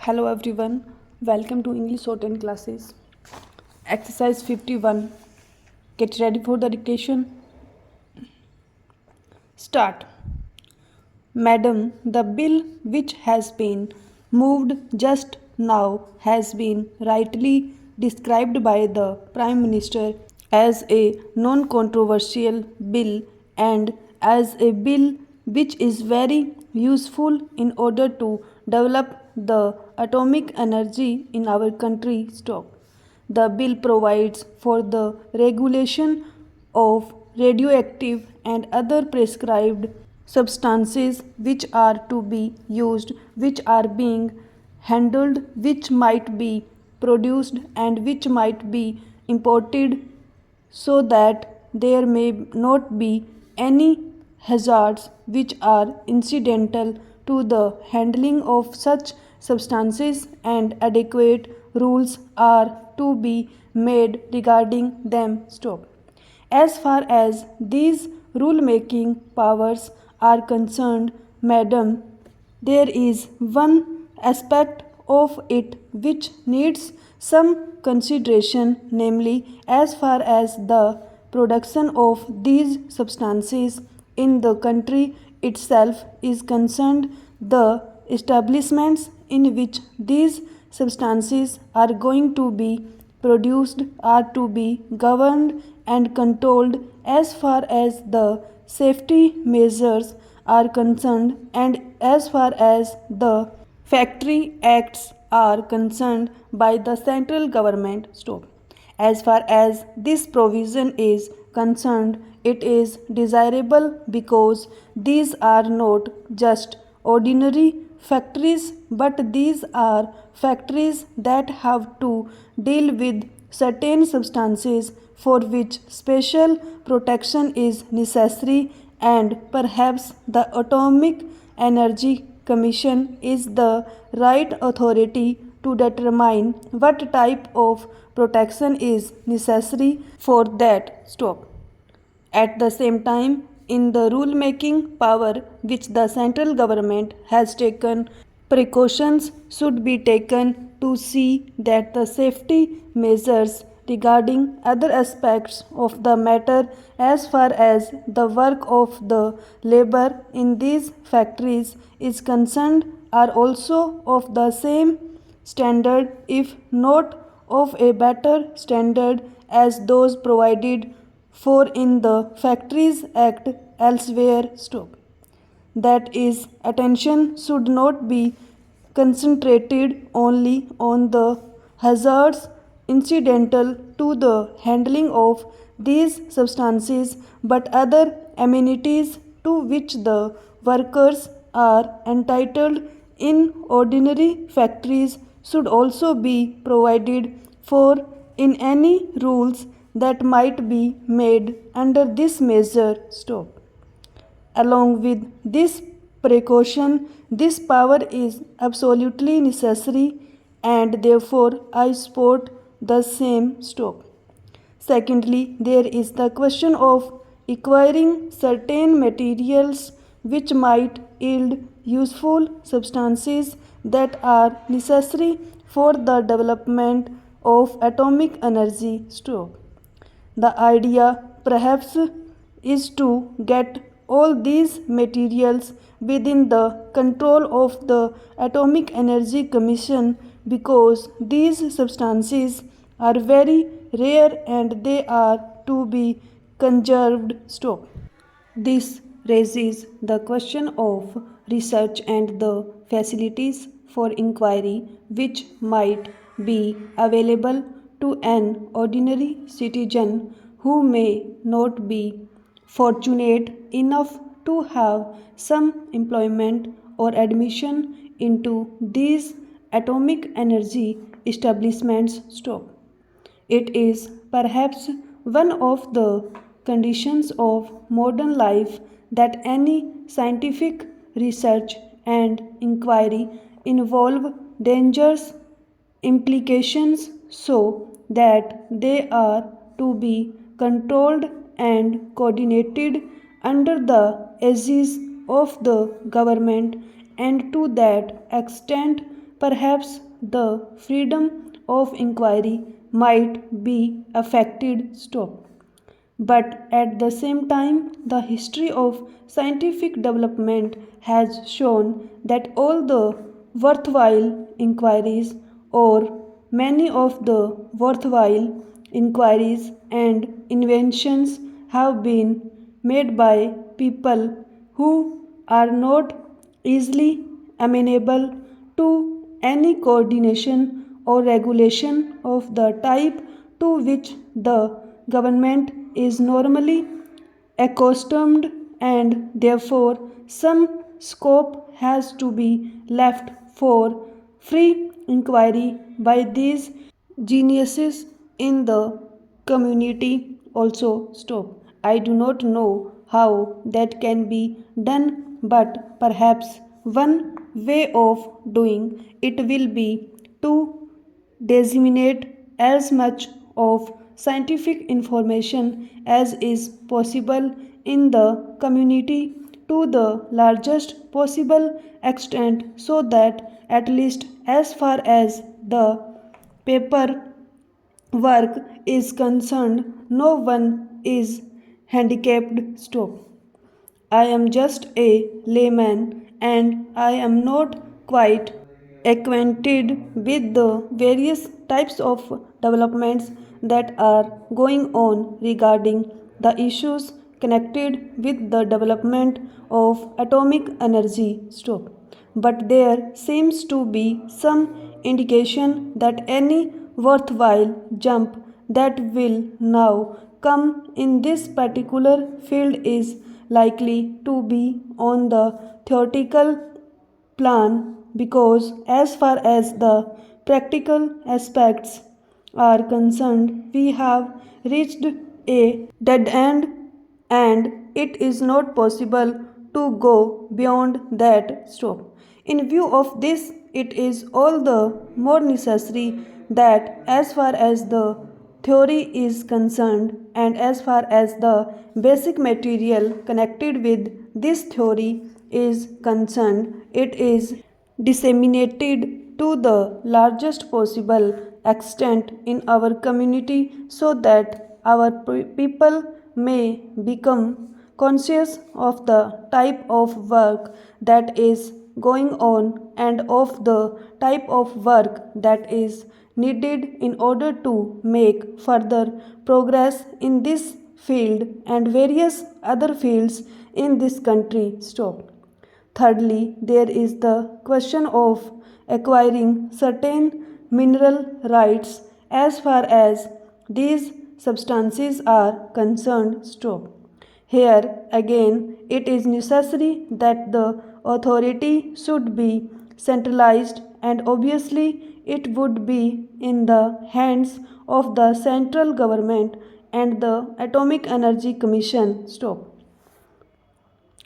Hello everyone, welcome to English Shorthand classes. Exercise 51. Get ready for the dictation. Start. Madam, the bill which has been moved just now has been rightly described by the Prime Minister as a non-controversial bill and as a bill which is very useful in order to develop the atomic energy in our country stock. The bill provides for the regulation of radioactive and other prescribed substances which are to be used, which are being handled, which might be produced and which might be imported, so that there may not be any hazards which are incidental to the handling of such substances, and adequate rules are to be made regarding them. Stop. As far as these rule-making powers are concerned, madam, there is one aspect of it which needs some consideration, namely, as far as the production of these substances in the country itself is concerned, the establishments in which these substances are going to be produced are to be governed and controlled as far as the safety measures are concerned, and as far as the factory acts are concerned by the central government. Stop. As far as this provision is concerned, it is desirable because these are not just ordinary factories, but these are factories that have to deal with certain substances for which special protection is necessary, and perhaps the Atomic Energy Commission is the right authority to determine what type of protection is necessary for that. Stop. At the same time, in the rule-making power which the central government has taken, precautions should be taken to see that the safety measures regarding other aspects of the matter as far as the work of the labor in these factories is concerned are also of the same standard, if not of a better standard, as those provided for in the Factories Act elsewhere. Stop. That is, attention should not be concentrated only on the hazards incidental to the handling of these substances, but other amenities to which the workers are entitled in ordinary factories should also be provided for in any rules that might be made under this measure. Stop. Along with this precaution, this power is absolutely necessary, and therefore I support the same. Stop. Secondly, there is the question of acquiring certain materials which might yield useful substances that are necessary for the development of atomic energy. Stop. The idea perhaps is to get all these materials within the control of the Atomic Energy Commission, because these substances are very rare and they are to be conserved. Stop. This raises the question of research and the facilities for inquiry which might be available to an ordinary citizen who may not be fortunate enough to have some employment or admission into these atomic energy establishments. Stop. It is perhaps one of the conditions of modern life that any scientific research and inquiry involve dangerous implications, so that they are to be controlled and coordinated under the aegis of the government, and to that extent perhaps the freedom of inquiry might be affected. Stop. But at the same time, the history of scientific development has shown that all the worthwhile inquiries, or many of the worthwhile inquiries and inventions, have been made by people who are not easily amenable to any coordination or regulation of the type to which the government is normally accustomed, and therefore some scope has to be left for free inquiry by these geniuses in the community also. Stop. I do not know how that can be done, but perhaps one way of doing it will be to disseminate as much of scientific information as is possible in the community to the largest possible extent, so that at least as far as the paper work is concerned, no one is handicapped. Stop. I am just a layman and I am not quite acquainted with the various types of developments that are going on regarding the issues connected with the development of atomic energy. Stop. But there seems to be some indication that any worthwhile jump that will now come in this particular field is likely to be on the theoretical plan, because as far as the practical aspects are concerned, we have reached a dead end and it is not possible to go beyond that. Stop. In view of this, it is all the more necessary that as far as the theory is concerned and as far as the basic material connected with this theory is concerned, it is disseminated to the largest possible extent in our community, so that our people may become conscious of the type of work that is going on and of the type of work that is needed in order to make further progress in this field and various other fields in this country. Stop. Thirdly, there is the question of acquiring certain mineral rights as far as these substances are concerned. Stop. Here again, it is necessary that the authority should be centralized, and obviously it would be in the hands of the central government and the Atomic Energy Commission. Stop.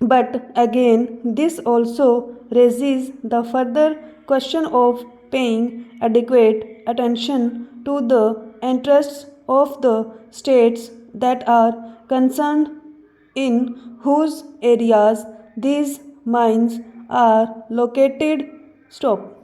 But again, this also raises the further question of paying adequate attention to the interests of the states that are concerned, in whose areas these mines are located. Stop.